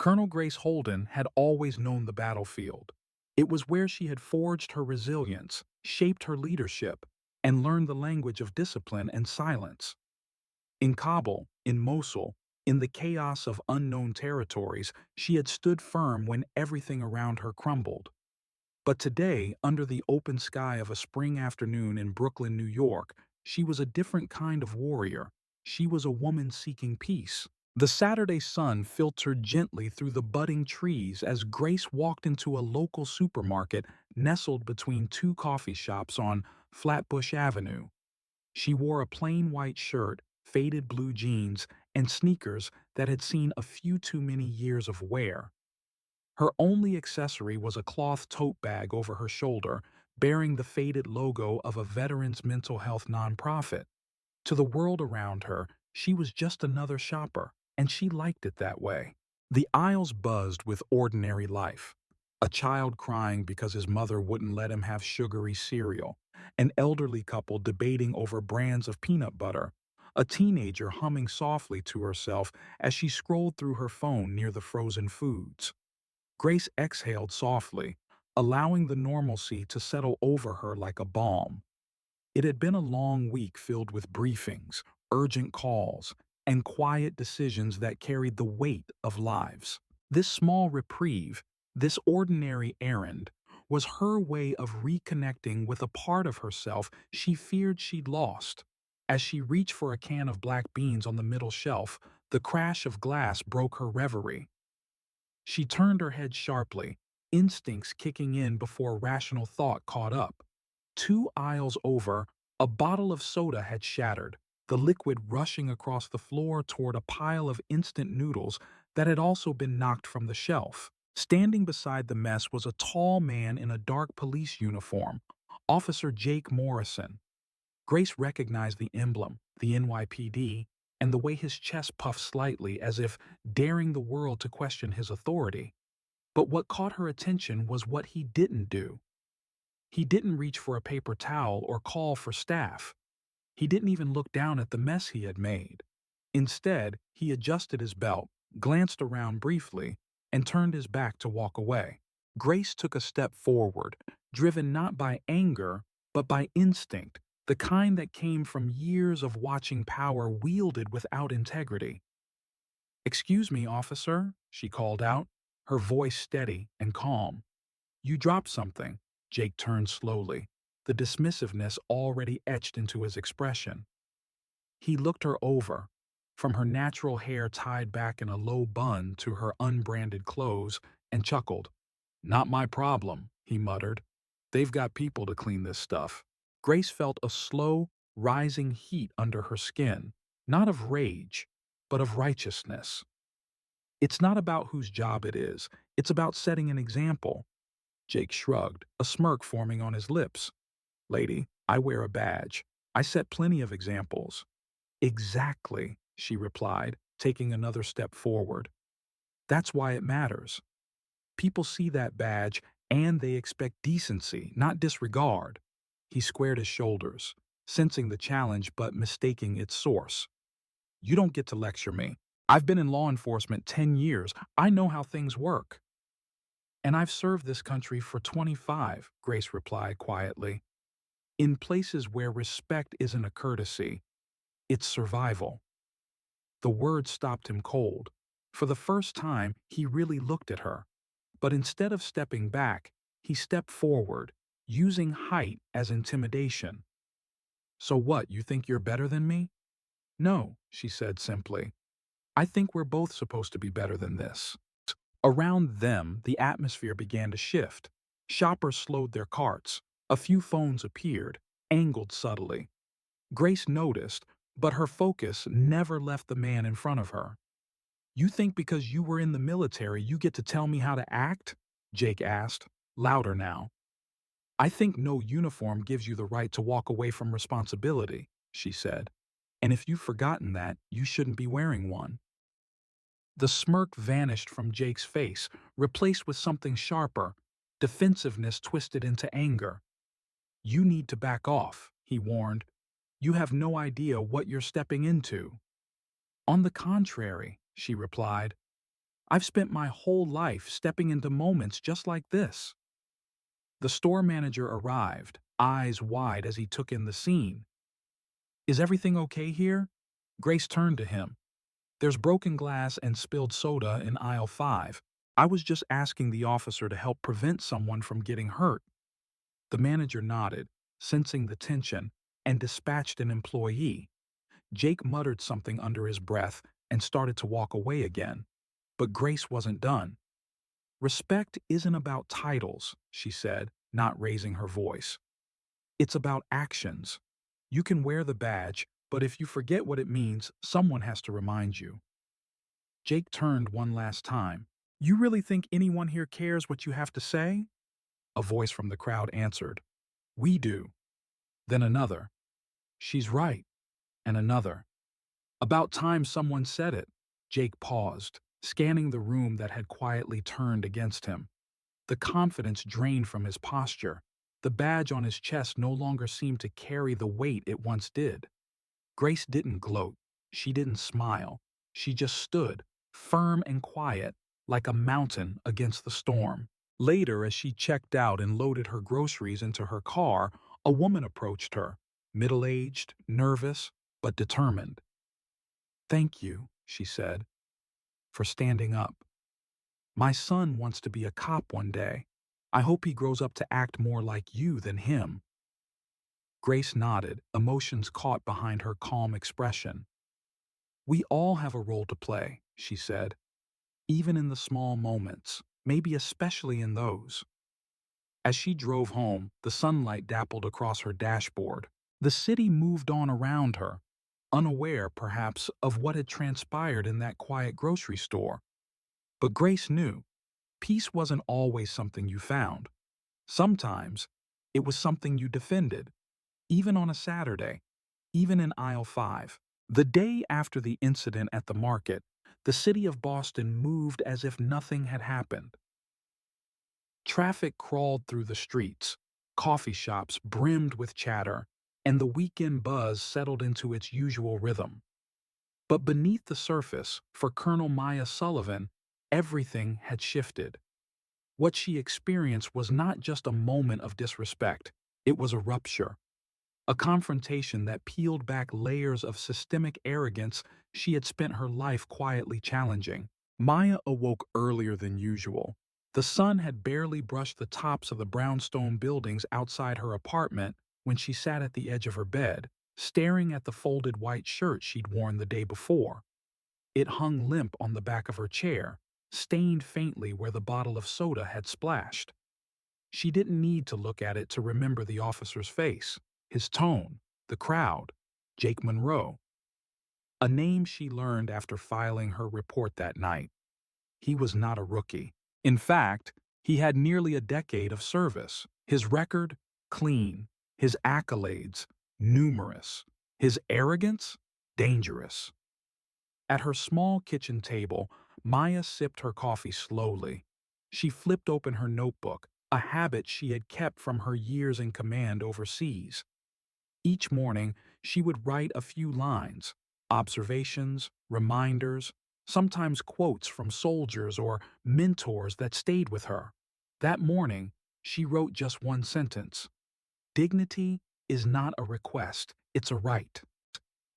Colonel Grace Holden had always known the battlefield. It was where she had forged her resilience, shaped her leadership, and learned the language of discipline and silence. In Kabul, in Mosul, in the chaos of unknown territories, she had stood firm when everything around her crumbled. But today, under the open sky of a spring afternoon in Brooklyn, New York, she was a different kind of warrior. She was a woman seeking peace. The Saturday sun filtered gently through the budding trees as Grace walked into a local supermarket nestled between two coffee shops on Flatbush Avenue. She wore a plain white shirt, faded blue jeans, and sneakers that had seen a few too many years of wear. Her only accessory was a cloth tote bag over her shoulder, bearing the faded logo of a veterans mental health nonprofit. To the world around her, she was just another shopper, and she liked it that way. The aisles buzzed with ordinary life. A child crying because his mother wouldn't let him have sugary cereal, an elderly couple debating over brands of peanut butter, a teenager humming softly to herself as she scrolled through her phone near the frozen foods. Grace exhaled softly, allowing the normalcy to settle over her like a balm. It had been a long week filled with briefings, urgent calls, and quiet decisions that carried the weight of lives. This small reprieve, this ordinary errand, was her way of reconnecting with a part of herself she feared she'd lost. As she reached for a can of black beans on the middle shelf, the crash of glass broke her reverie. She turned her head sharply, instincts kicking in before rational thought caught up. Two aisles over, a bottle of soda had shattered, the liquid rushing across the floor toward a pile of instant noodles that had also been knocked from the shelf. Standing beside the mess was a tall man in a dark police uniform, Officer Jake Morrison. Grace recognized the emblem, the NYPD, and the way his chest puffed slightly as if daring the world to question his authority. But what caught her attention was what he didn't do. He didn't reach for a paper towel or call for staff. He didn't even look down at the mess he had made. Instead, he adjusted his belt, glanced around briefly, and turned his back to walk away. Grace took a step forward, driven not by anger, but by instinct, the kind that came from years of watching power wielded without integrity. "Excuse me, officer," she called out, her voice steady and calm. "You dropped something." Jake turned slowly, the dismissiveness already etched into his expression. He looked her over, from her natural hair tied back in a low bun to her unbranded clothes, and chuckled. "Not my problem," he muttered. "They've got people to clean this stuff." Grace felt a slow, rising heat under her skin, not of rage, but of righteousness. It's not about whose job it is, it's about setting an example. Jake shrugged, a smirk forming on his lips. "Lady, I wear a badge. I set plenty of examples." "Exactly," she replied, taking another step forward. "That's why it matters. People see that badge and they expect decency, not disregard." He squared his shoulders, sensing the challenge but mistaking its source. "You don't get to lecture me. I've been in law enforcement 10 years. I know how things work." "And I've served this country for 25, Grace replied quietly. "In places where respect isn't a courtesy, it's survival." The words stopped him cold. For the first time, he really looked at her. But instead of stepping back, he stepped forward, using height as intimidation. "So what, you think you're better than me?" "No," she said simply. "I think we're both supposed to be better than this." Around them, the atmosphere began to shift. Shoppers slowed their carts. A few phones appeared, angled subtly. Grace noticed, but her focus never left the man in front of her. "You think because you were in the military you get to tell me how to act?" Jake asked, louder now. "I think no uniform gives you the right to walk away from responsibility," she said. "And if you've forgotten that, you shouldn't be wearing one." The smirk vanished from Jake's face, replaced with something sharper, defensiveness twisted into anger. "You need to back off," he warned. "You have no idea what you're stepping into." "On the contrary," she replied, I've spent my whole life stepping into moments just like this. The store manager arrived, eyes wide as he took in the scene. Is everything okay here? Grace turned to him. There's broken glass and spilled soda in aisle 5. I was just asking the officer to help prevent someone from getting hurt. The manager nodded, sensing the tension, and dispatched an employee. Jake muttered something under his breath and started to walk away again. But Grace wasn't done. Respect isn't about titles, she said, not raising her voice. It's about actions. You can wear the badge, but if you forget what it means, someone has to remind you. Jake turned one last time. You really think anyone here cares what you have to say? A voice from the crowd answered. We do. Then another. She's right. And another. About time someone said it. Jake paused, scanning the room that had quietly turned against him. The confidence drained from his posture. The badge on his chest no longer seemed to carry the weight it once did. Grace didn't gloat. She didn't smile. She just stood, firm and quiet, like a mountain against the storm. Later, as she checked out and loaded her groceries into her car, a woman approached her, middle-aged, nervous, but determined. Thank you, she said, for standing up. My son wants to be a cop one day. I hope he grows up to act more like you than him. Grace nodded, emotions caught behind her calm expression. We all have a role to play, she said, even in the small moments, maybe especially in those. As she drove home, the sunlight dappled across her dashboard. The city moved on around her, unaware, perhaps, of what had transpired in that quiet grocery store. But Grace knew peace wasn't always something you found. Sometimes it was something you defended, even on a Saturday, even in aisle 5. The day after the incident at the market, the city of Boston moved as if nothing had happened. Traffic crawled through the streets, coffee shops brimmed with chatter, and the weekend buzz settled into its usual rhythm. But beneath the surface, for Colonel Maya Sullivan, everything had shifted. What she experienced was not just a moment of disrespect, it was a rupture. A confrontation that peeled back layers of systemic arrogance she had spent her life quietly challenging. Maya awoke earlier than usual. The sun had barely brushed the tops of the brownstone buildings outside her apartment when she sat at the edge of her bed, staring at the folded white shirt she'd worn the day before. It hung limp on the back of her chair, stained faintly where the bottle of soda had splashed. She didn't need to look at it to remember the officer's face, his tone, the crowd, Jake Monroe. A name she learned after filing her report that night. He was not a rookie. In fact, he had nearly a decade of service. His record, clean. His accolades, numerous. His arrogance, dangerous. At her small kitchen table, Maya sipped her coffee slowly. She flipped open her notebook, a habit she had kept from her years in command overseas. Each morning, she would write a few lines, observations, reminders, sometimes quotes from soldiers or mentors that stayed with her. That morning, she wrote just one sentence. Dignity is not a request, it's a right.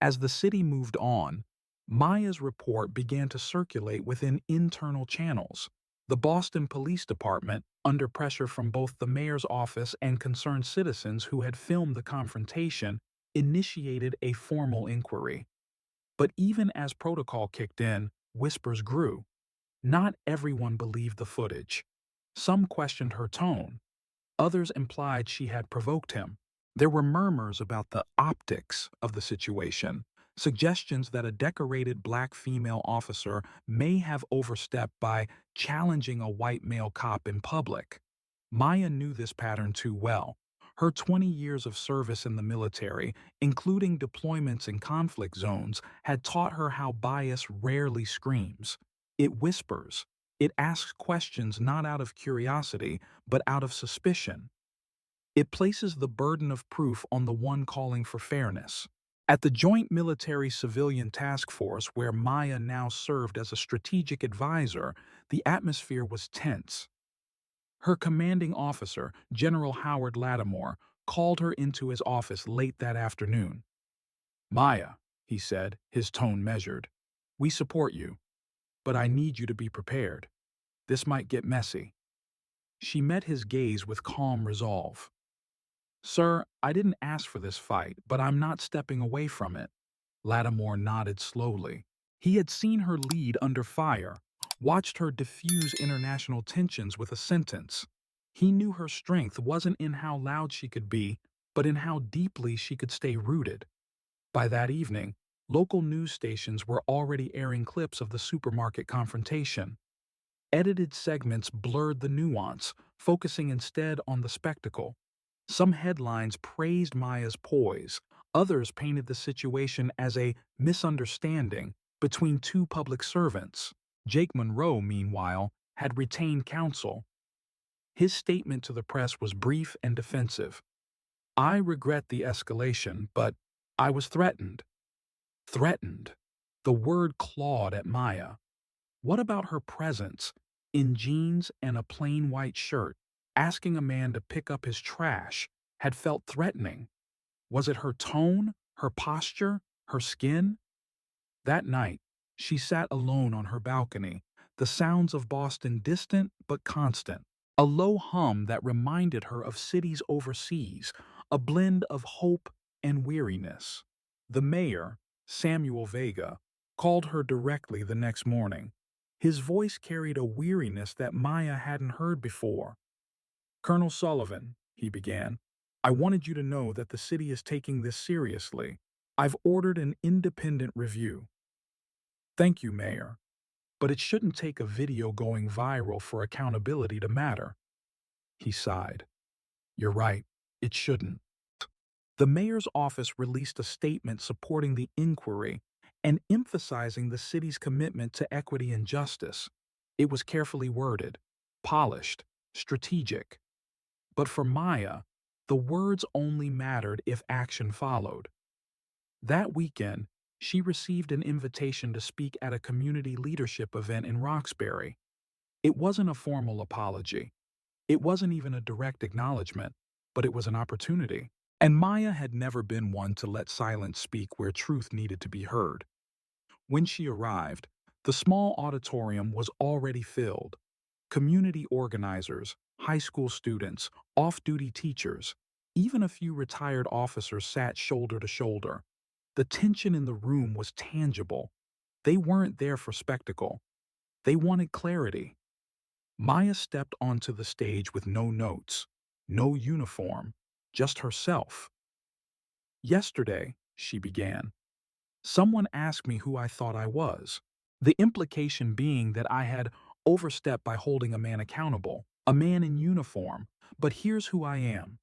As the city moved on, Maya's report began to circulate within internal channels. The Boston Police Department, under pressure from both the mayor's office and concerned citizens who had filmed the confrontation, initiated a formal inquiry. But even as protocol kicked in, whispers grew. Not everyone believed the footage. Some questioned her tone. Others implied she had provoked him. There were murmurs about the optics of the situation, suggestions that a decorated black female officer may have overstepped by challenging a white male cop in public. Maya knew this pattern too well. Her 20 years of service in the military, including deployments in conflict zones, had taught her how bias rarely screams. It whispers. It asks questions not out of curiosity, but out of suspicion. It places the burden of proof on the one calling for fairness. At the Joint Military-Civilian Task Force, where Maya now served as a strategic advisor, the atmosphere was tense. Her commanding officer, General Howard Lattimore, called her into his office late that afternoon. "Maya," he said, his tone measured, "we support you, but I need you to be prepared. This might get messy." She met his gaze with calm resolve. "Sir, I didn't ask for this fight, but I'm not stepping away from it." Lattimore nodded slowly. He had seen her lead under fire, watched her diffuse international tensions with a sentence. He knew her strength wasn't in how loud she could be, but in how deeply she could stay rooted. By that evening, local news stations were already airing clips of the supermarket confrontation. Edited segments blurred the nuance, focusing instead on the spectacle. Some headlines praised Maya's poise, others painted the situation as a misunderstanding between two public servants. Jake Monroe, meanwhile, had retained counsel. His statement to the press was brief and defensive. "I regret the escalation, but I was threatened." Threatened. The word clawed at Maya. What about her presence, in jeans and a plain white shirt, asking a man to pick up his trash, had felt threatening? Was it her tone, her posture, her skin? That night, she sat alone on her balcony, the sounds of Boston distant but constant, a low hum that reminded her of cities overseas, a blend of hope and weariness. The mayor, Samuel Vega, called her directly the next morning. His voice carried a weariness that Maya hadn't heard before. "Colonel Sullivan," he began, "I wanted you to know that the city is taking this seriously. I've ordered an independent review." "Thank you, Mayor. But it shouldn't take a video going viral for accountability to matter." He sighed. "You're right. It shouldn't." The mayor's office released a statement supporting the inquiry and emphasizing the city's commitment to equity and justice. It was carefully worded, polished, strategic. But for Maya, the words only mattered if action followed. That weekend, she received an invitation to speak at a community leadership event in Roxbury. It wasn't a formal apology. It wasn't even a direct acknowledgement, but it was an opportunity. And Maya had never been one to let silence speak where truth needed to be heard. When she arrived, the small auditorium was already filled. Community organizers, high school students, off-duty teachers, even a few retired officers sat shoulder to shoulder. The tension in the room was tangible. They weren't there for spectacle. They wanted clarity. Maya stepped onto the stage with no notes, no uniform, just herself. "Yesterday," she began, "someone asked me who I thought I was, the implication being that I had overstepped by holding a man accountable, a man in uniform. But here's who I am.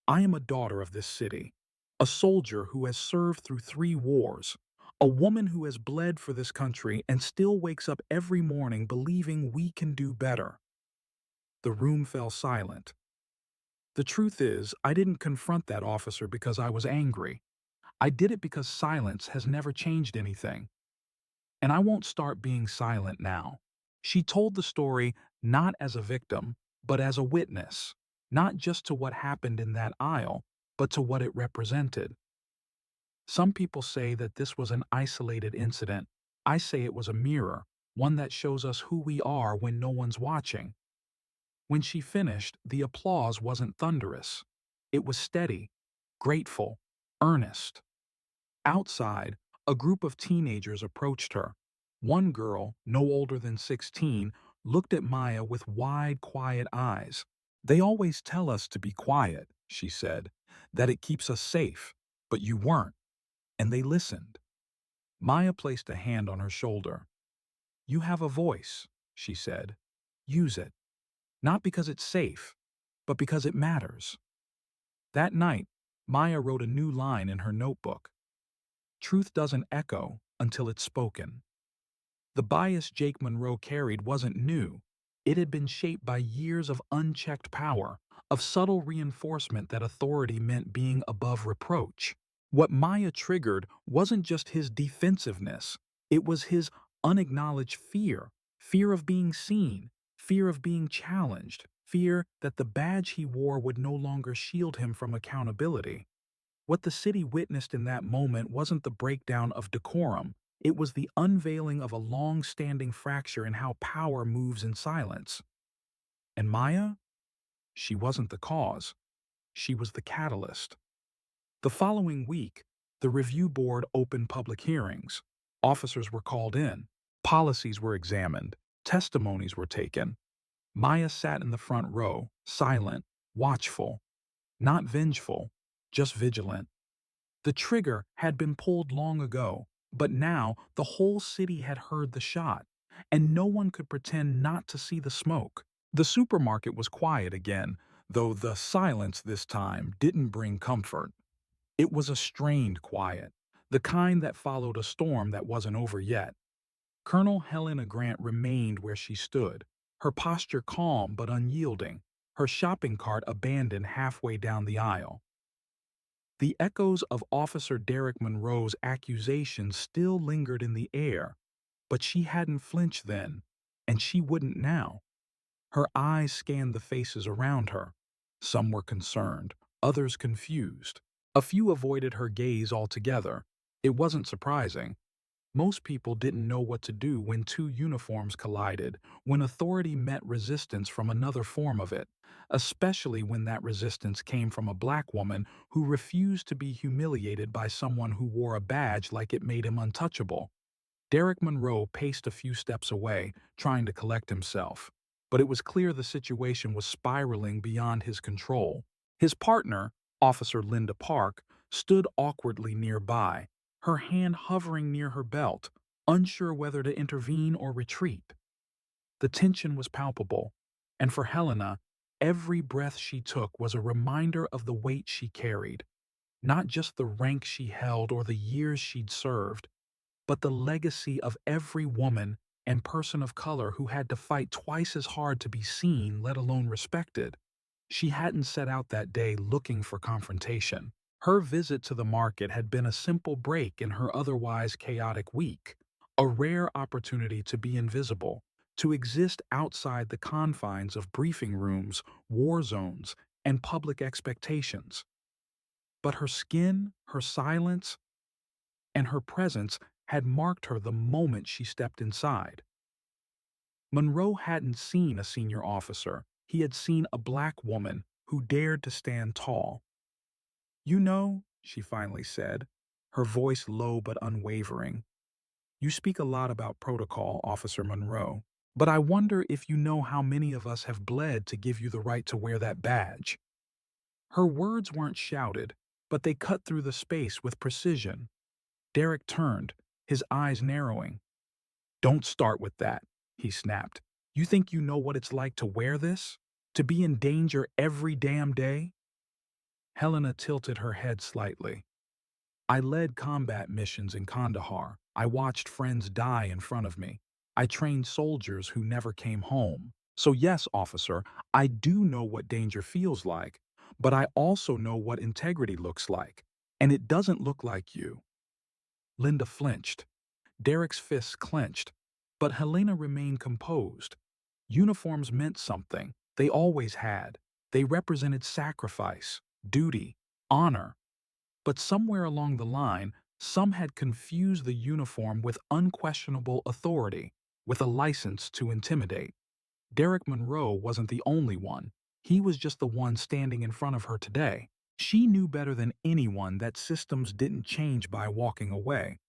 I am a daughter of this city, a soldier who has served through 3 wars, a woman who has bled for this country and still wakes up every morning believing we can do better." The room fell silent. "The truth is, I didn't confront that officer because I was angry. I did it because silence has never changed anything. And I won't start being silent now." She told the story not as a victim, but as a witness, not just to what happened in that aisle, but to what it represented. "Some people say that this was an isolated incident. I say it was a mirror, one that shows us who we are when no one's watching." When she finished, the applause wasn't thunderous. It was steady, grateful, earnest. Outside, a group of teenagers approached her. One girl, no older than 16, looked at Maya with wide, quiet eyes. "They always tell us to be quiet," she said, "that it keeps us safe, but you weren't." And they listened. Maya placed a hand on her shoulder. "You have a voice," she said. "Use it. Not because it's safe, but because it matters." That night, Maya wrote a new line in her notebook. "Truth doesn't echo until it's spoken." The bias Jake Monroe carried wasn't new. It had been shaped by years of unchecked power, of subtle reinforcement that authority meant being above reproach. What Maya triggered wasn't just his defensiveness, it was his unacknowledged fear. Fear of being seen, fear of being challenged, fear that the badge he wore would no longer shield him from accountability. What the city witnessed in that moment wasn't the breakdown of decorum, it was the unveiling of a long-standing fracture in how power moves in silence. And Maya? She wasn't the cause. She was the catalyst. The following week, the review board opened public hearings. Officers were called in. Policies were examined. Testimonies were taken. Maya sat in the front row, silent, watchful, not vengeful, just vigilant. The trigger had been pulled long ago, but now the whole city had heard the shot, and no one could pretend not to see the smoke. The supermarket was quiet again, though the silence this time didn't bring comfort. It was a strained quiet, the kind that followed a storm that wasn't over yet. Colonel Helena Grant remained where she stood, her posture calm but unyielding, her shopping cart abandoned halfway down the aisle. The echoes of Officer Derek Monroe's accusations still lingered in the air, but she hadn't flinched then, and she wouldn't now. Her eyes scanned the faces around her. Some were concerned, others confused. A few avoided her gaze altogether. It wasn't surprising. Most people didn't know what to do when two uniforms collided, when authority met resistance from another form of it, especially when that resistance came from a black woman who refused to be humiliated by someone who wore a badge like it made him untouchable. Derek Monroe paced a few steps away, trying to collect himself. But it was clear the situation was spiraling beyond his control. His partner, Officer Linda Park, stood awkwardly nearby, her hand hovering near her belt, unsure whether to intervene or retreat. The tension was palpable, and for Helena, every breath she took was a reminder of the weight she carried, not just the rank she held or the years she'd served, but the legacy of every woman and person of color who had to fight twice as hard to be seen, let alone respected. She hadn't set out that day looking for confrontation. Her visit to the market had been a simple break in her otherwise chaotic week, a rare opportunity to be invisible, to exist outside the confines of briefing rooms, war zones, and public expectations. But her skin, her silence, and her presence had marked her the moment she stepped inside. Monroe hadn't seen a senior officer. He had seen a black woman who dared to stand tall. "You know," she finally said, her voice low but unwavering, "you speak a lot about protocol, Officer Monroe, but I wonder if you know how many of us have bled to give you the right to wear that badge." Her words weren't shouted, but they cut through the space with precision. Derek turned, his eyes narrowing. "Don't start with that," he snapped. "You think you know what it's like to wear this? To be in danger every damn day?" Helena tilted her head slightly. "I led combat missions in Kandahar. I watched friends die in front of me. I trained soldiers who never came home. So yes, officer, I do know what danger feels like, but I also know what integrity looks like. And it doesn't look like you." Linda flinched. Derek's fists clenched, but Helena remained composed. Uniforms meant something. They always had. They represented sacrifice, duty, honor. But somewhere along the line, some had confused the uniform with unquestionable authority, with a license to intimidate. Derek Monroe wasn't the only one. He was just the one standing in front of her today. She knew better than anyone that systems didn't change by walking away.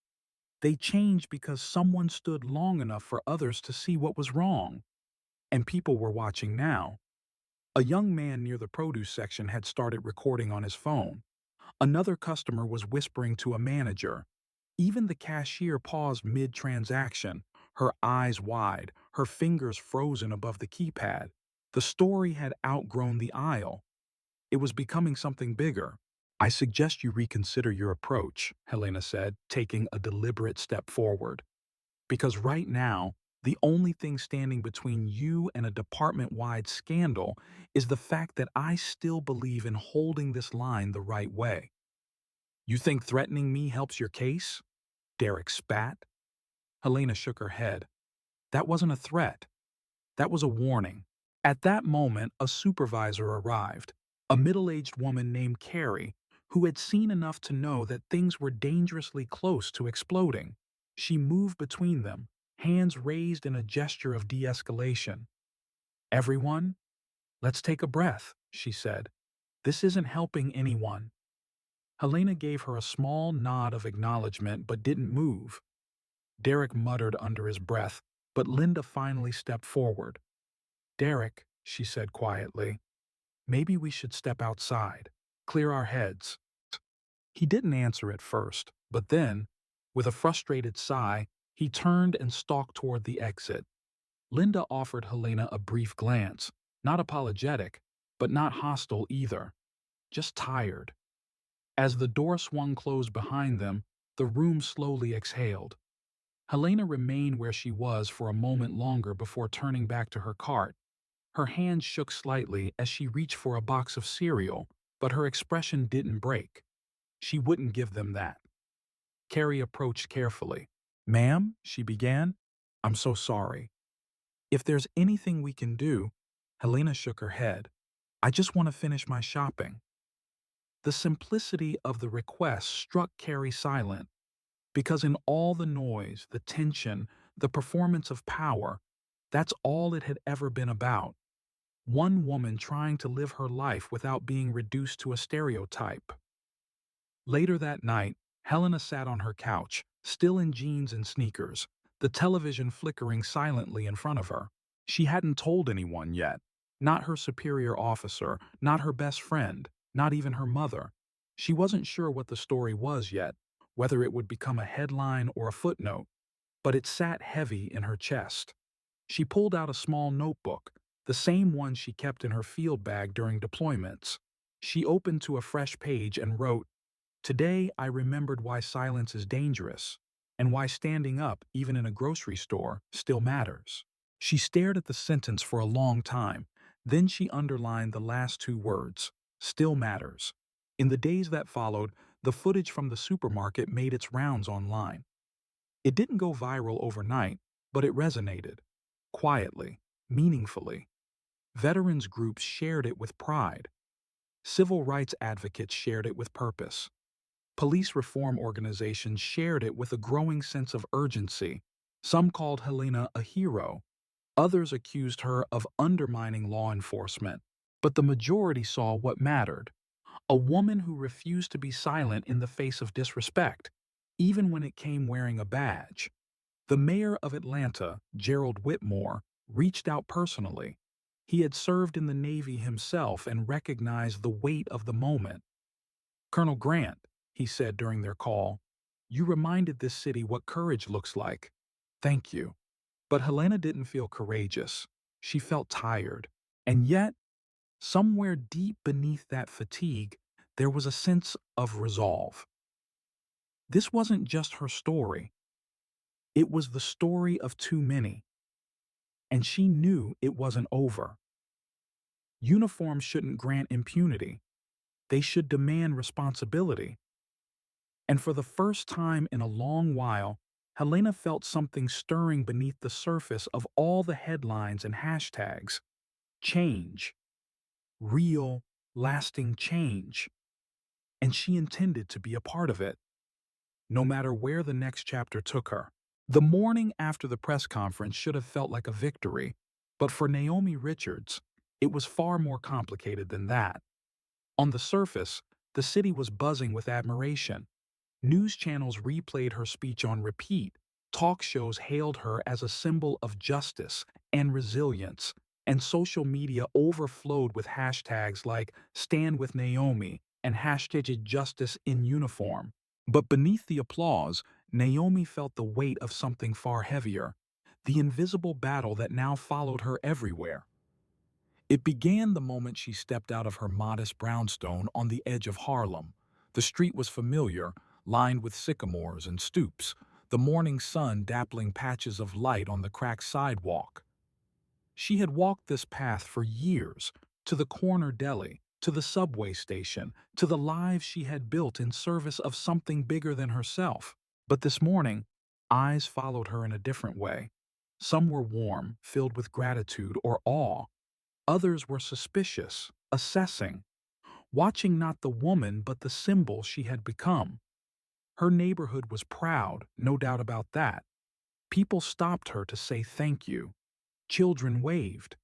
They changed because someone stood long enough for others to see what was wrong. And people were watching now. A young man near the produce section had started recording on his phone. Another customer was whispering to a manager. Even the cashier paused mid-transaction, her eyes wide, her fingers frozen above the keypad. The story had outgrown the aisle. It was becoming something bigger. "I suggest you reconsider your approach," Helena said, taking a deliberate step forward. "Because right now, the only thing standing between you and a department-wide scandal is the fact that I still believe in holding this line the right way." You think threatening me helps your case? Derek spat. Helena shook her head. That wasn't a threat. That was a warning. At that moment, a supervisor arrived, a middle-aged woman named Carrie, who had seen enough to know that things were dangerously close to exploding. She moved between them, hands raised in a gesture of de-escalation. Everyone, let's take a breath, she said. This isn't helping anyone. Helena gave her a small nod of acknowledgement but didn't move. Derek muttered under his breath, but Linda finally stepped forward. Derek, she said quietly, maybe we should step outside, clear our heads. He didn't answer at first, but then, with a frustrated sigh, he turned and stalked toward the exit. Linda offered Helena a brief glance, not apologetic, but not hostile either, just tired. As the door swung closed behind them, the room slowly exhaled. Helena remained where she was for a moment longer before turning back to her cart. Her hand shook slightly as she reached for a box of cereal, but her expression didn't break. She wouldn't give them that. Carrie approached carefully. Ma'am, she began, I'm so sorry. If there's anything we can do, Helena shook her head. I just want to finish my shopping. The simplicity of the request struck Carrie silent, because in all the noise, the tension, the performance of power, that's all it had ever been about. One woman trying to live her life without being reduced to a stereotype. Later that night, Helena sat on her couch, still in jeans and sneakers, the television flickering silently in front of her. She hadn't told anyone yet. Not her superior officer, not her best friend, not even her mother. She wasn't sure what the story was yet, whether it would become a headline or a footnote, but it sat heavy in her chest. She pulled out a small notebook, the same one she kept in her field bag during deployments. She opened to a fresh page and wrote, Today I remembered why silence is dangerous, and why standing up, even in a grocery store, still matters. She stared at the sentence for a long time, then she underlined the last two words, still matters. In the days that followed, the footage from the supermarket made its rounds online. It didn't go viral overnight, but it resonated. Quietly, meaningfully. Veterans groups shared it with pride. Civil rights advocates shared it with purpose. Police reform organizations shared it with a growing sense of urgency. Some called Helena a hero. Others accused her of undermining law enforcement. But the majority saw what mattered. A woman who refused to be silent in the face of disrespect, even when it came wearing a badge. The mayor of Atlanta, Gerald Whitmore, reached out personally. He had served in the Navy himself and recognized the weight of the moment. Colonel Grant, he said during their call, you reminded this city what courage looks like. Thank you. But Helena didn't feel courageous. She felt tired. And yet, somewhere deep beneath that fatigue, there was a sense of resolve. This wasn't just her story. It was the story of too many. And she knew it wasn't over. Uniforms shouldn't grant impunity. They should demand responsibility. And for the first time in a long while, Helena felt something stirring beneath the surface of all the headlines and hashtags. Change. Real, lasting change. And she intended to be a part of it, no matter where the next chapter took her. The morning after the press conference should have felt like a victory, but for Naomi Richards, it was far more complicated than that. On the surface, the city was buzzing with admiration. News channels replayed her speech on repeat. Talk shows hailed her as a symbol of justice and resilience, and social media overflowed with hashtags like Stand with Naomi and hashtag Justice in Uniform. But beneath the applause, Naomi felt the weight of something far heavier, the invisible battle that now followed her everywhere. It began the moment she stepped out of her modest brownstone on the edge of Harlem. The street was familiar, lined with sycamores and stoops, the morning sun dappling patches of light on the cracked sidewalk. She had walked this path for years, to the corner deli, to the subway station, to the lives she had built in service of something bigger than herself. But this morning, eyes followed her in a different way. Some were warm, filled with gratitude or awe. Others were suspicious, assessing, watching not the woman but the symbol she had become. Her neighborhood was proud, no doubt about that. People stopped her to say thank you. Children waved.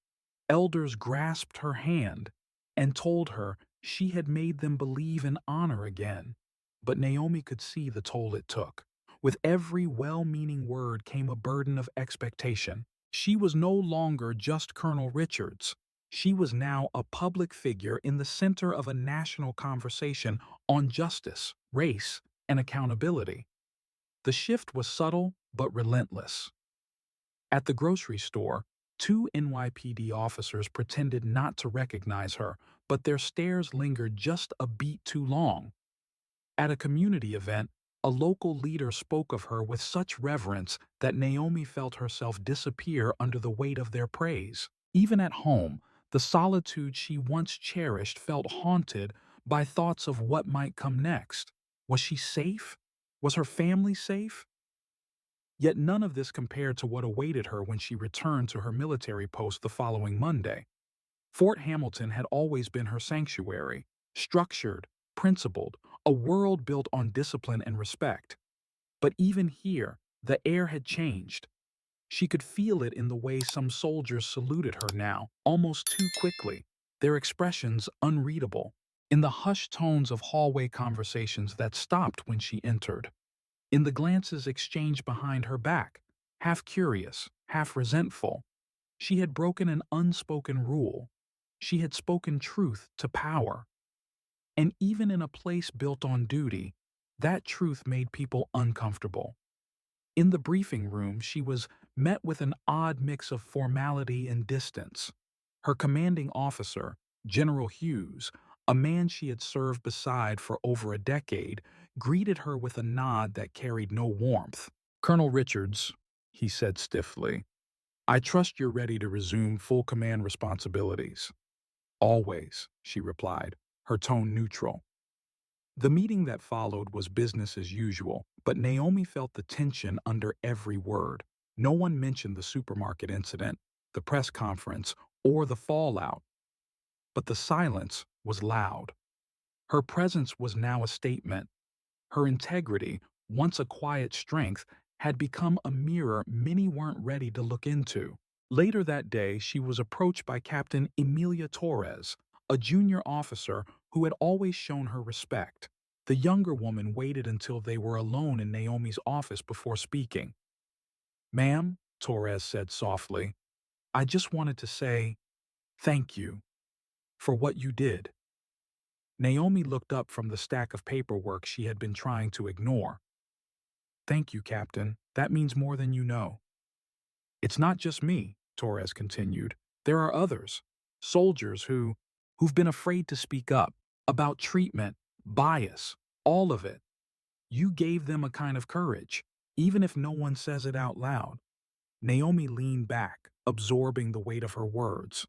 Elders grasped her hand and told her she had made them believe in honor again. But Naomi could see the toll it took. With every well-meaning word came a burden of expectation. She was no longer just Colonel Richards. She was now a public figure in the center of a national conversation on justice, race, and accountability. The shift was subtle but relentless. At the grocery store, two NYPD officers pretended not to recognize her, but their stares lingered just a beat too long. At a community event, a local leader spoke of her with such reverence that Naomi felt herself disappear under the weight of their praise. Even at home, the solitude she once cherished felt haunted by thoughts of what might come next. Was she safe? Was her family safe? Yet none of this compared to what awaited her when she returned to her military post the following Monday. Fort Hamilton had always been her sanctuary, structured, principled, a world built on discipline and respect. But even here, the air had changed. She could feel it in the way some soldiers saluted her now, almost too quickly, their expressions unreadable, in the hushed tones of hallway conversations that stopped when she entered, in the glances exchanged behind her back, half curious, half resentful. She had broken an unspoken rule. She had spoken truth to power. And even in a place built on duty, that truth made people uncomfortable. In the briefing room, she was met with an odd mix of formality and distance. Her commanding officer, General Hughes, a man she had served beside for over a decade, greeted her with a nod that carried no warmth. "Colonel Richards," he said stiffly, "I trust you're ready to resume full command responsibilities." "Always," she replied, her tone neutral. The meeting that followed was business as usual, but Naomi felt the tension under every word. No one mentioned the supermarket incident, the press conference, or the fallout, but the silence was loud. Her presence was now a statement. Her integrity, once a quiet strength, had become a mirror many weren't ready to look into. Later that day, she was approached by Captain Emilia Torres, a junior officer who had always shown her respect. The younger woman waited until they were alone in Naomi's office before speaking. "Ma'am," Torres said softly, "I just wanted to say thank you for what you did." Naomi looked up from the stack of paperwork she had been trying to ignore. "Thank you, Captain. That means more than you know." "It's not just me," Torres continued. "There are others, soldiers who've been afraid to speak up about treatment, bias, all of it. You gave them a kind of courage, even if no one says it out loud." Naomi leaned back, absorbing the weight of her words.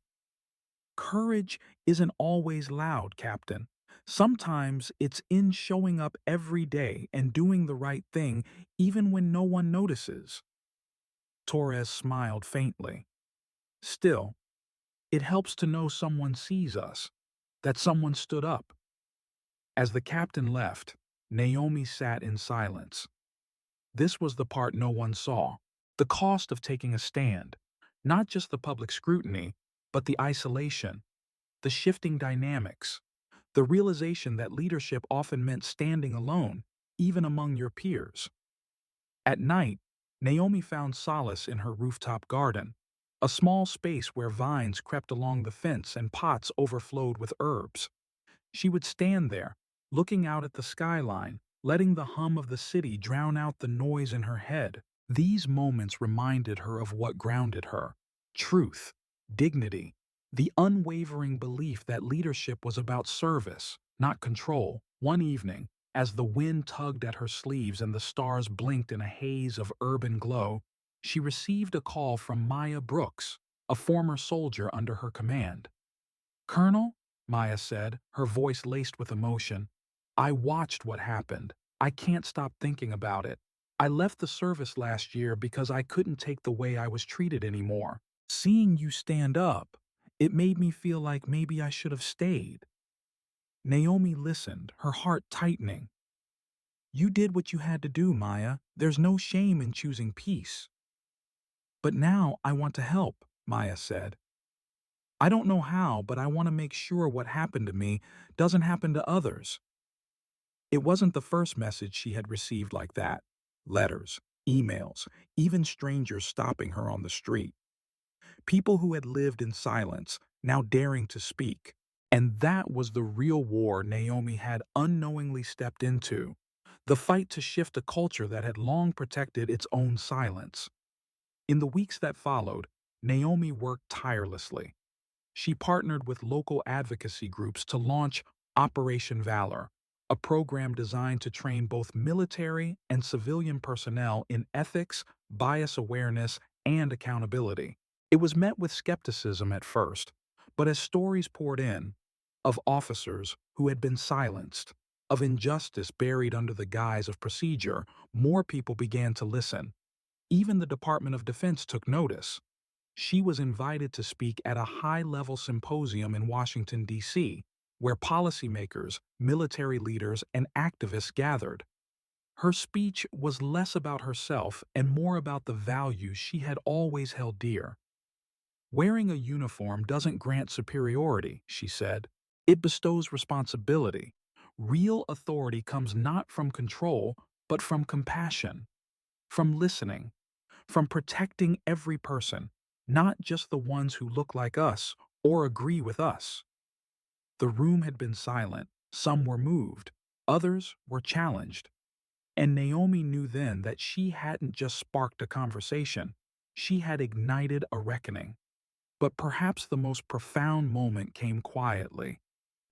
"Courage isn't always loud, Captain. Sometimes it's in showing up every day and doing the right thing even when no one notices." Torres smiled faintly. "Still, it helps to know someone sees us, that someone stood up." As the captain left, Naomi sat in silence. This was the part no one saw, the cost of taking a stand, not just the public scrutiny, but the isolation, the shifting dynamics, the realization that leadership often meant standing alone, even among your peers. At night, Naomi found solace in her rooftop garden, a small space where vines crept along the fence and pots overflowed with herbs. She would stand there, looking out at the skyline, letting the hum of the city drown out the noise in her head. These moments reminded her of what grounded her: truth, dignity, the unwavering belief that leadership was about service, not control. One evening, as the wind tugged at her sleeves and the stars blinked in a haze of urban glow, she received a call from Maya Brooks, a former soldier under her command. "Colonel?" Maya said, her voice laced with emotion. I watched what happened. I can't stop thinking about it. I left the service last year because I couldn't take the way I was treated anymore. Seeing you stand up, it made me feel like maybe I should have stayed. Naomi listened, her heart tightening. You did what you had to do, Maya. There's no shame in choosing peace. But now I want to help, Maya said. I don't know how, but I want to make sure what happened to me doesn't happen to others. It wasn't the first message she had received like that. Letters, emails, even strangers stopping her on the street. People who had lived in silence, now daring to speak. And that was the real war Naomi had unknowingly stepped into. The fight to shift a culture that had long protected its own silence. In the weeks that followed, Naomi worked tirelessly. She partnered with local advocacy groups to launch Operation Valor, a program designed to train both military and civilian personnel in ethics, bias awareness, and accountability. It was met with skepticism at first, but as stories poured in, of officers who had been silenced, of injustice buried under the guise of procedure, more people began to listen. Even the Department of Defense took notice. She was invited to speak at a high-level symposium in Washington, D.C., where policymakers, military leaders, and activists gathered. Her speech was less about herself and more about the values she had always held dear. Wearing a uniform doesn't grant superiority, she said. It bestows responsibility. Real authority comes not from control, but from compassion, from listening, from protecting every person, not just the ones who look like us or agree with us. The room had been silent. Some were moved. Others were challenged. And Naomi knew then that she hadn't just sparked a conversation. She had ignited a reckoning. But perhaps the most profound moment came quietly,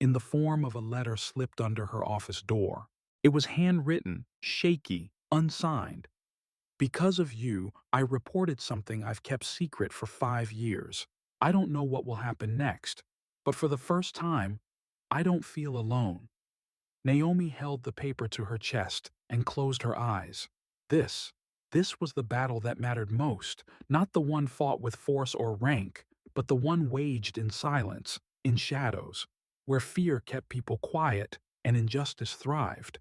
in the form of a letter slipped under her office door. It was handwritten, shaky, unsigned. Because of you, I reported something I've kept secret for 5 years. I don't know what will happen next, but for the first time, I don't feel alone. Naomi held the paper to her chest and closed her eyes. This, this was the battle that mattered most, not the one fought with force or rank, but the one waged in silence, in shadows, where fear kept people quiet and injustice thrived.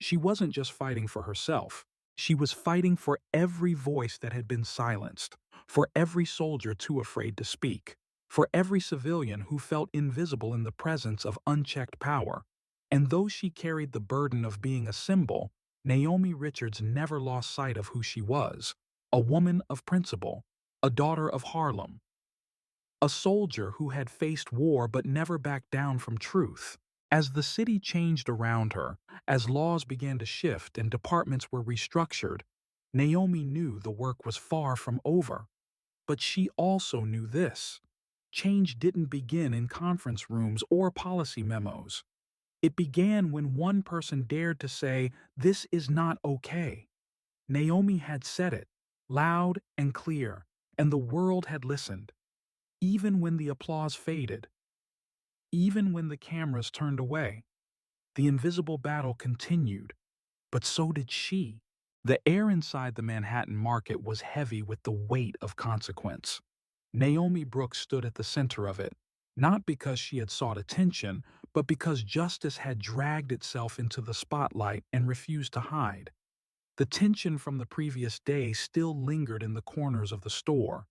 She wasn't just fighting for herself. She was fighting for every voice that had been silenced, for every soldier too afraid to speak, for every civilian who felt invisible in the presence of unchecked power. And though she carried the burden of being a symbol, Naomi Richards never lost sight of who she was, a woman of principle, a daughter of Harlem, a soldier who had faced war but never backed down from truth. As the city changed around her, as laws began to shift and departments were restructured, Naomi knew the work was far from over. But she also knew this. Change didn't begin in conference rooms or policy memos. It began when one person dared to say, "This is not okay." Naomi had said it, loud and clear, and the world had listened. Even when the applause faded, even when the cameras turned away, the invisible battle continued, but so did she. The air inside the Manhattan market was heavy with the weight of consequence. Naomi Brooks stood at the center of it, not because she had sought attention, but because justice had dragged itself into the spotlight and refused to hide. The tension from the previous day still lingered in the corners of the store,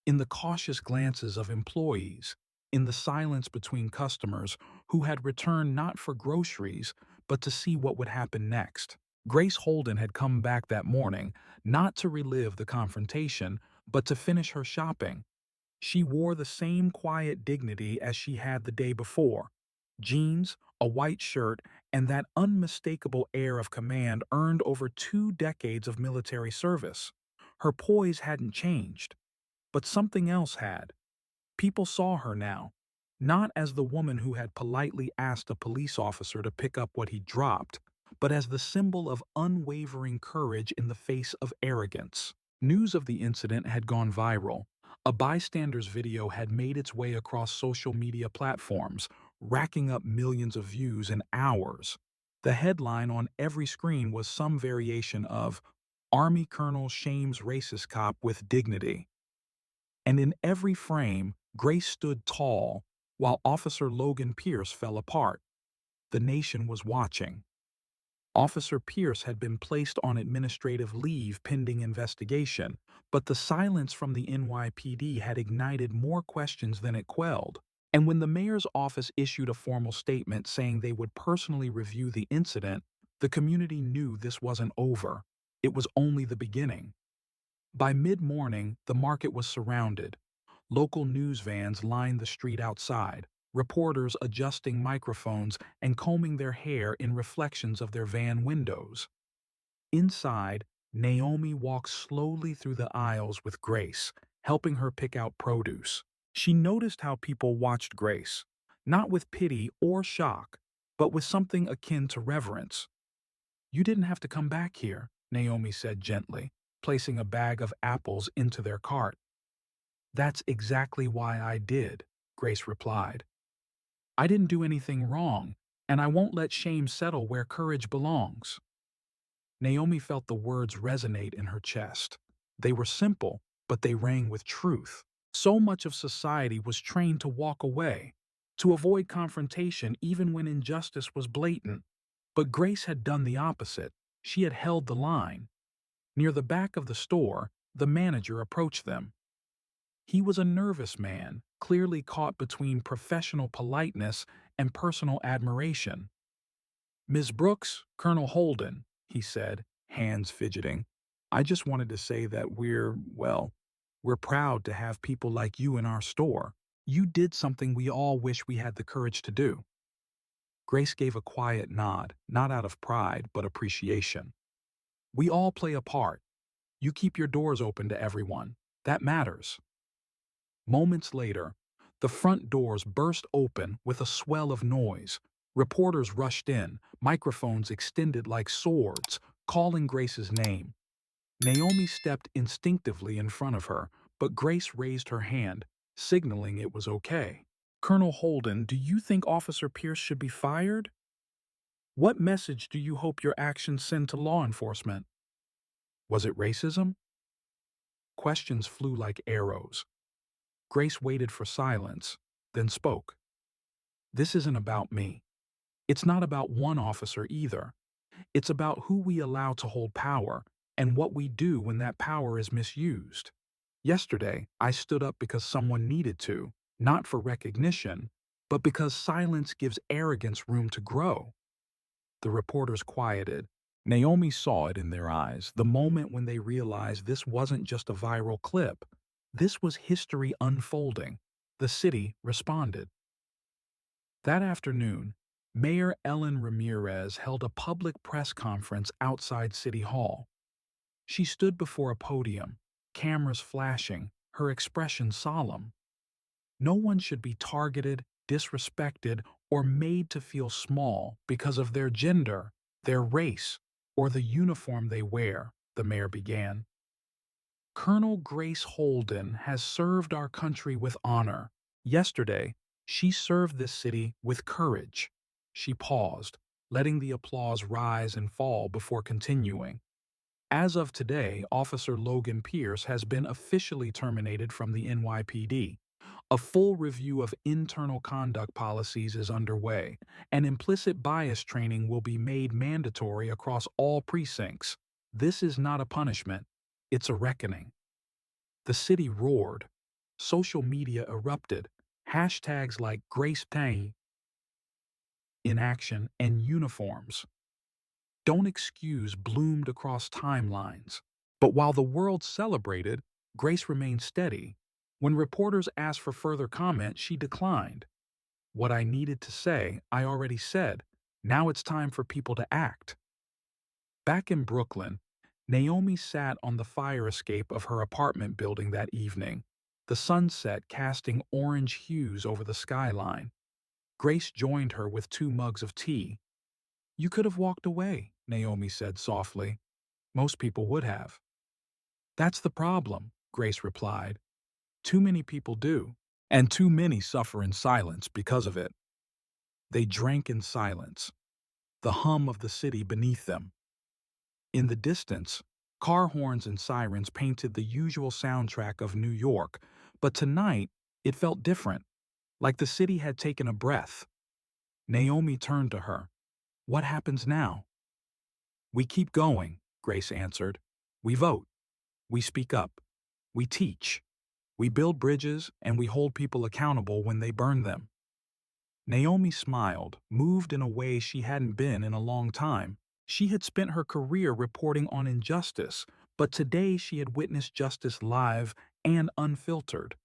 in the cautious glances of employees, in the silence between customers who had returned not for groceries, but to see what would happen next. Grace Holden had come back that morning, not to relive the confrontation, but to finish her shopping. She wore the same quiet dignity as she had the day before. Jeans, a white shirt, and that unmistakable air of command earned over 2 decades of military service. Her poise hadn't changed. But something else had. People saw her now, not as the woman who had politely asked a police officer to pick up what he dropped, but as the symbol of unwavering courage in the face of arrogance. News of the incident had gone viral. A bystander's video had made its way across social media platforms, racking up millions of views in hours. The headline on every screen was some variation of Army Colonel shames racist cop with dignity. And in every frame, Grace stood tall, while Officer Logan Pierce fell apart. The nation was watching. Officer Pierce had been placed on administrative leave pending investigation, but the silence from the NYPD had ignited more questions than it quelled. And when the mayor's office issued a formal statement saying they would personally review the incident, the community knew this wasn't over. It was only the beginning. By mid-morning, the market was surrounded. Local news vans lined the street outside, reporters adjusting microphones and combing their hair in reflections of their van windows. Inside, Naomi walked slowly through the aisles with Grace, helping her pick out produce. She noticed how people watched Grace, not with pity or shock, but with something akin to reverence. "You didn't have to come back here," Naomi said gently, placing a bag of apples into their cart. "That's exactly why I did," Grace replied. "I didn't do anything wrong, and I won't let shame settle where courage belongs." Naomi felt the words resonate in her chest. They were simple, but they rang with truth. So much of society was trained to walk away, to avoid confrontation even when injustice was blatant. But Grace had done the opposite. She had held the line. Near the back of the store, the manager approached them. He was a nervous man, clearly caught between professional politeness and personal admiration. "Ms. Brooks, Colonel Holden," he said, hands fidgeting. "I just wanted to say that we're proud to have people like you in our store. You did something we all wish we had the courage to do." Grace gave a quiet nod, not out of pride, but appreciation. "We all play a part. You keep your doors open to everyone. That matters." Moments later, the front doors burst open with a swell of noise. Reporters rushed in, microphones extended like swords, calling Grace's name. Naomi stepped instinctively in front of her, but Grace raised her hand, signaling it was okay. "Colonel Holden, do you think Officer Pierce should be fired? What message do you hope your actions send to law enforcement? Was it racism?" Questions flew like arrows. Grace waited for silence, then spoke. "This isn't about me. It's not about one officer either. It's about who we allow to hold power and what we do when that power is misused. Yesterday, I stood up because someone needed to, not for recognition, but because silence gives arrogance room to grow." The reporters quieted. Naomi saw it in their eyes, the moment when they realized this wasn't just a viral clip. This was history unfolding. The city responded. That afternoon, Mayor Ellen Ramirez held a public press conference outside City Hall. She stood before a podium, cameras flashing, her expression solemn. No one should be targeted, disrespected, or made to feel small because of their gender, their race, or the uniform they wear, the mayor began. "Colonel Grace Holden has served our country with honor. Yesterday, she served this city with courage." She paused, letting the applause rise and fall before continuing. "As of today, Officer Logan Pierce has been officially terminated from the NYPD. A full review of internal conduct policies is underway, and implicit bias training will be made mandatory across all precincts. This is not a punishment, it's a reckoning." The city roared. Social media erupted. Hashtags like Grace Tang in action and uniforms. Don't excuse bloomed across timelines. But while the world celebrated, Grace remained steady. When reporters asked for further comment, she declined. "What I needed to say, I already said. Now it's time for people to act." Back in Brooklyn, Naomi sat on the fire escape of her apartment building that evening, the sunset casting orange hues over the skyline. Grace joined her with 2 mugs of tea. "You could have walked away," Naomi said softly. "Most people would have." "That's the problem," Grace replied. Too many people do, and too many suffer in silence because of it. They drank in silence, the hum of the city beneath them. In the distance, car horns and sirens painted the usual soundtrack of New York, but tonight it felt different, like the city had taken a breath. Naomi turned to her. What happens now? We keep going, Grace answered. We vote. We speak up. We teach. We build bridges and we hold people accountable when they burn them. Naomi smiled, moved in a way she hadn't been in a long time. She had spent her career reporting on injustice, but today she had witnessed justice live and unfiltered.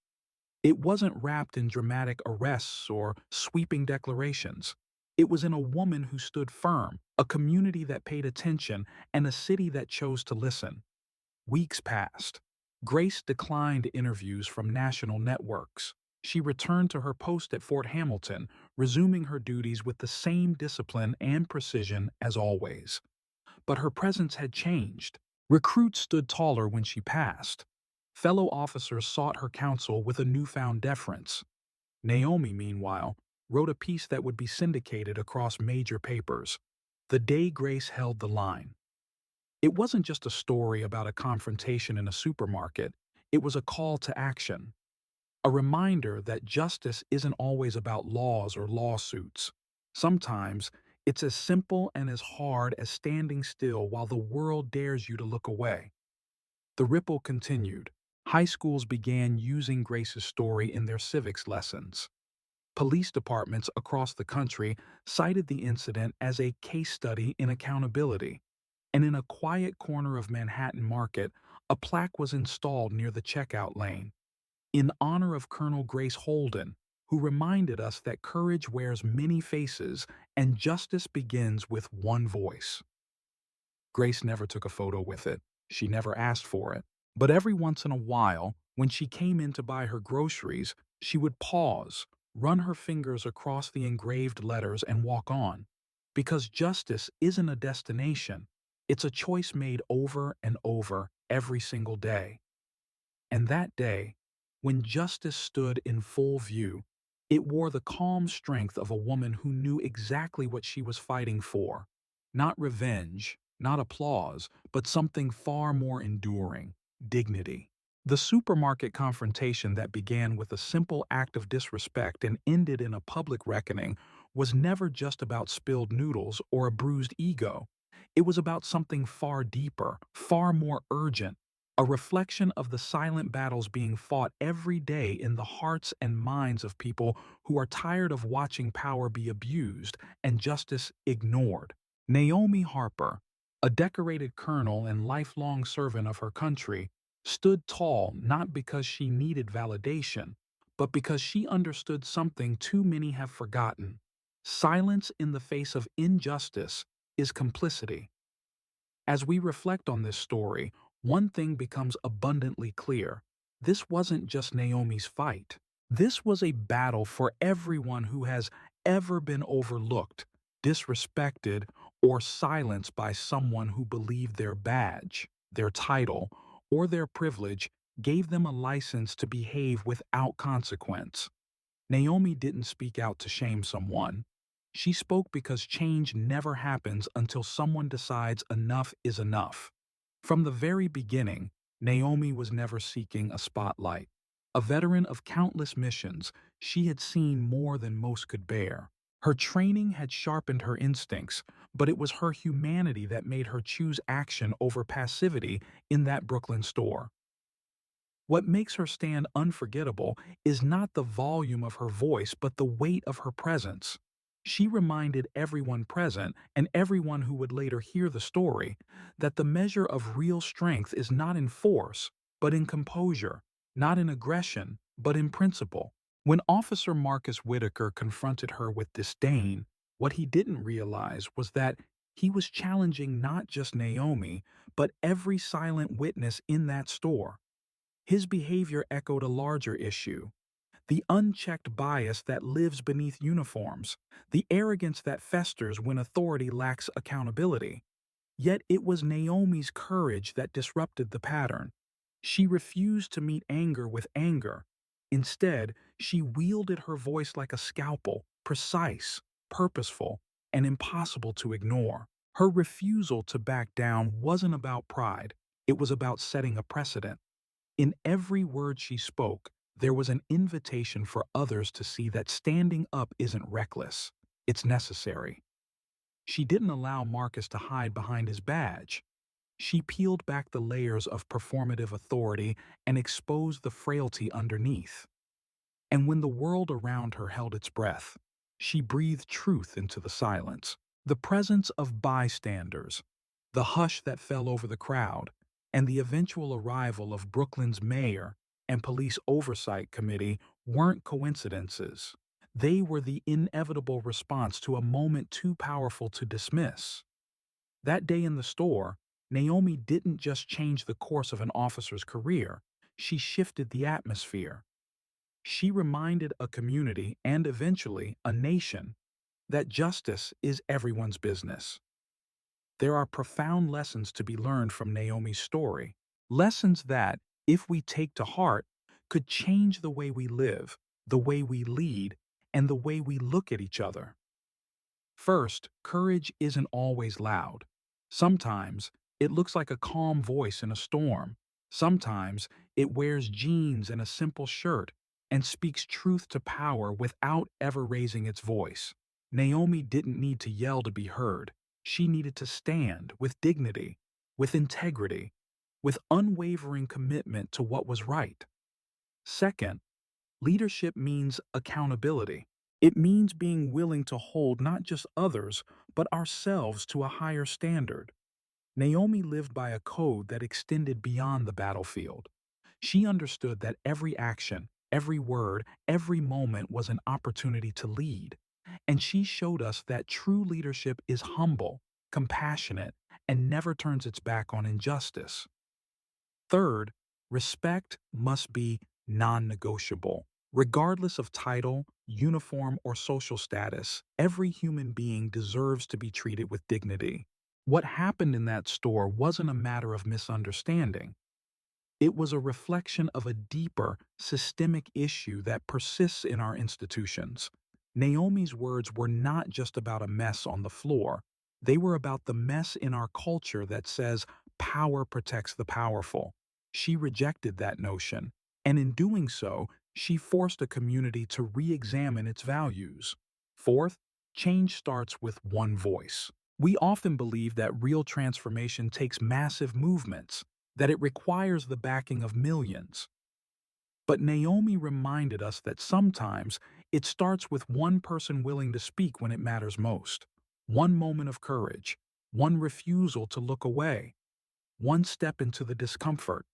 It wasn't wrapped in dramatic arrests or sweeping declarations. It was in a woman who stood firm, a community that paid attention, and a city that chose to listen. Weeks passed. Grace declined interviews from national networks. She returned to her post at Fort Hamilton, resuming her duties with the same discipline and precision as always. But her presence had changed. Recruits stood taller when she passed. Fellow officers sought her counsel with a newfound deference. Naomi, meanwhile, wrote a piece that would be syndicated across major papers. The day Grace held the line. It wasn't just a story about a confrontation in a supermarket, it was a call to action. A reminder that justice isn't always about laws or lawsuits. Sometimes, it's as simple and as hard as standing still while the world dares you to look away. The ripple continued. High schools began using Grace's story in their civics lessons. Police departments across the country cited the incident as a case study in accountability. And in a quiet corner of Manhattan Market, a plaque was installed near the checkout lane, in honor of Colonel Grace Holden, who reminded us that courage wears many faces and justice begins with one voice. Grace never took a photo with it. She never asked for it. But every once in a while, when she came in to buy her groceries, she would pause, run her fingers across the engraved letters, and walk on. Because justice isn't a destination, it's a choice made over and over every single day. And that day, when justice stood in full view, it wore the calm strength of a woman who knew exactly what she was fighting for. Not revenge, not applause, but something far more enduring: dignity. The supermarket confrontation that began with a simple act of disrespect and ended in a public reckoning was never just about spilled noodles or a bruised ego. It was about something far deeper, far more urgent, a reflection of the silent battles being fought every day in the hearts and minds of people who are tired of watching power be abused and justice ignored. Naomi Harper, a decorated colonel and lifelong servant of her country, stood tall not because she needed validation, but because she understood something too many have forgotten. Silence in the face of injustice is complicity. As we reflect on this story, one thing becomes abundantly clear. This wasn't just Naomi's fight. This was a battle for everyone who has ever been overlooked, disrespected, or silenced by someone who believed their badge, their title, or their privilege gave them a license to behave without consequence. Naomi didn't speak out to shame someone. She spoke because change never happens until someone decides enough is enough. From the very beginning, Naomi was never seeking a spotlight. A veteran of countless missions, she had seen more than most could bear. Her training had sharpened her instincts, but it was her humanity that made her choose action over passivity in that Brooklyn store. What makes her stand unforgettable is not the volume of her voice but the weight of her presence. She reminded everyone present, and everyone who would later hear the story, that the measure of real strength is not in force, but in composure, not in aggression, but in principle. When Officer Marcus Whitaker confronted her with disdain, what he didn't realize was that he was challenging not just Naomi, but every silent witness in that store. His behavior echoed a larger issue: the unchecked bias that lives beneath uniforms, the arrogance that festers when authority lacks accountability. Yet it was Naomi's courage that disrupted the pattern. She refused to meet anger with anger. Instead, she wielded her voice like a scalpel, precise, purposeful, and impossible to ignore. Her refusal to back down wasn't about pride, it was about setting a precedent. In every word she spoke, there was an invitation for others to see that standing up isn't reckless, it's necessary. She didn't allow Marcus to hide behind his badge. She peeled back the layers of performative authority and exposed the frailty underneath. And when the world around her held its breath, she breathed truth into the silence. The presence of bystanders, the hush that fell over the crowd, and the eventual arrival of Brooklyn's mayor and police oversight committee weren't coincidences. They were the inevitable response to a moment too powerful to dismiss. That day in the store, Naomi didn't just change the course of an officer's career, she shifted the atmosphere. She reminded a community and eventually a nation that justice is everyone's business. There are profound lessons to be learned from Naomi's story, lessons that, if we take to heart, could change the way we live, the way we lead, and the way we look at each other. First, courage isn't always loud. Sometimes it looks like a calm voice in a storm. Sometimes it wears jeans and a simple shirt and speaks truth to power without ever raising its voice. Naomi didn't need to yell to be heard. She needed to stand with dignity, with integrity, with unwavering commitment to what was right. Second, leadership means accountability. It means being willing to hold not just others, but ourselves to a higher standard. Naomi lived by a code that extended beyond the battlefield. She understood that every action, every word, every moment was an opportunity to lead. And she showed us that true leadership is humble, compassionate, and never turns its back on injustice. Third, respect must be non-negotiable. Regardless of title, uniform, or social status, every human being deserves to be treated with dignity. What happened in that store wasn't a matter of misunderstanding. It was a reflection of a deeper, systemic issue that persists in our institutions. Naomi's words were not just about a mess on the floor. They were about the mess in our culture that says power protects the powerful. She rejected that notion, and in doing so, she forced a community to re-examine its values. Fourth, change starts with one voice. We often believe that real transformation takes massive movements, that it requires the backing of millions. But Naomi reminded us that sometimes it starts with one person willing to speak when it matters most. One moment of courage, one refusal to look away, one step into the discomfort.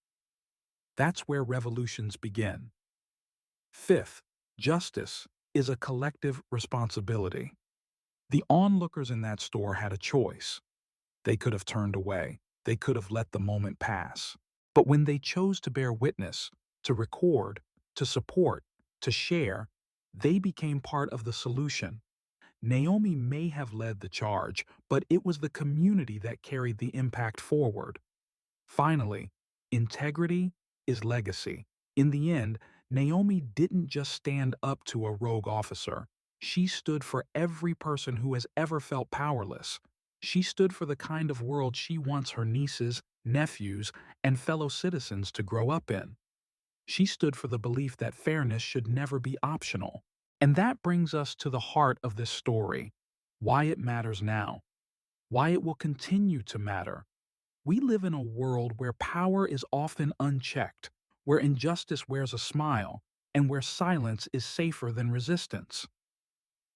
That's where revolutions begin. Fifth, justice is a collective responsibility. The onlookers in that store had a choice. They could have turned away. They could have let the moment pass. But when they chose to bear witness, to record, to support, to share, they became part of the solution. Naomi may have led the charge, but it was the community that carried the impact forward. Finally, integrity is legacy. In the end, Naomi didn't just stand up to a rogue officer. She stood for every person who has ever felt powerless. She stood for the kind of world she wants her nieces, nephews, and fellow citizens to grow up in. She stood for the belief that fairness should never be optional. And that brings us to the heart of this story, why it matters now, why it will continue to matter. We live in a world where power is often unchecked, where injustice wears a smile, and where silence is safer than resistance.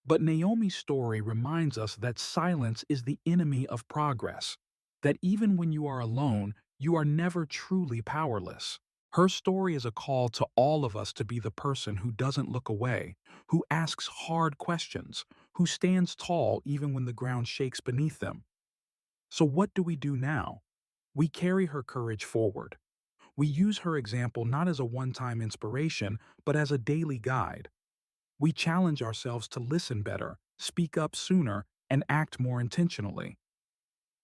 But Naomi's story reminds us that silence is the enemy of progress, that even when you are alone, you are never truly powerless. Her story is a call to all of us to be the person who doesn't look away, who asks hard questions, who stands tall even when the ground shakes beneath them. So what do we do now? We carry her courage forward. We use her example not as a one-time inspiration, but as a daily guide. We challenge ourselves to listen better, speak up sooner, and act more intentionally.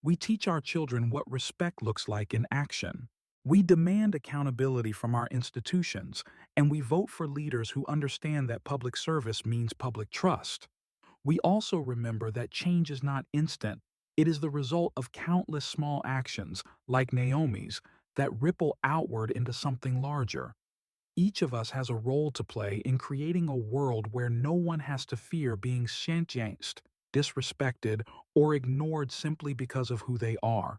We teach our children what respect looks like in action. We demand accountability from our institutions, and we vote for leaders who understand that public service means public trust. We also remember that change is not instant. It is the result of countless small actions, like Naomi's, that ripple outward into something larger. Each of us has a role to play in creating a world where no one has to fear being shanced, disrespected, or ignored simply because of who they are.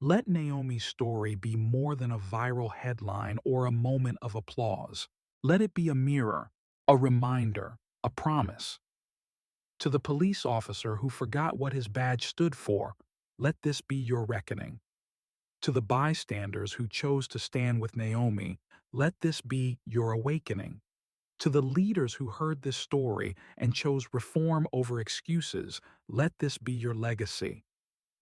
Let Naomi's story be more than a viral headline or a moment of applause. Let it be a mirror, a reminder, a promise. To the police officer who forgot what his badge stood for, let this be your reckoning. To the bystanders who chose to stand with Naomi, let this be your awakening. To the leaders who heard this story and chose reform over excuses, let this be your legacy.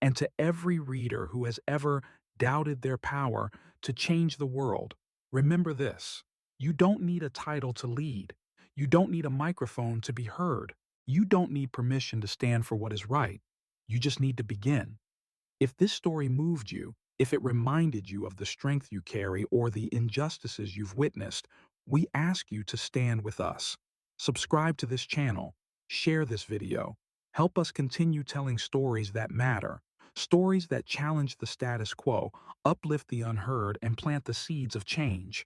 And to every reader who has ever doubted their power to change the world, remember this: you don't need a title to lead. You don't need a microphone to be heard. You don't need permission to stand for what is right. You just need to begin. If this story moved you, if it reminded you of the strength you carry or the injustices you've witnessed, we ask you to stand with us. Subscribe to this channel, share this video, help us continue telling stories that matter, stories that challenge the status quo, uplift the unheard, and plant the seeds of change.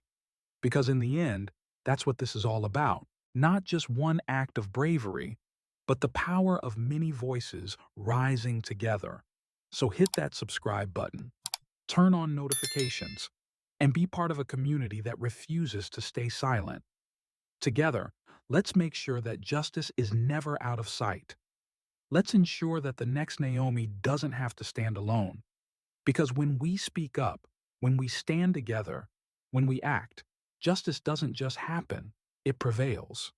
Because in the end, that's what this is all about. Not just one act of bravery, but the power of many voices rising together. So hit that subscribe button, turn on notifications, and be part of a community that refuses to stay silent. Together, let's make sure that justice is never out of sight. Let's ensure that the next Naomi doesn't have to stand alone. Because when we speak up, when we stand together, when we act, justice doesn't just happen, it prevails.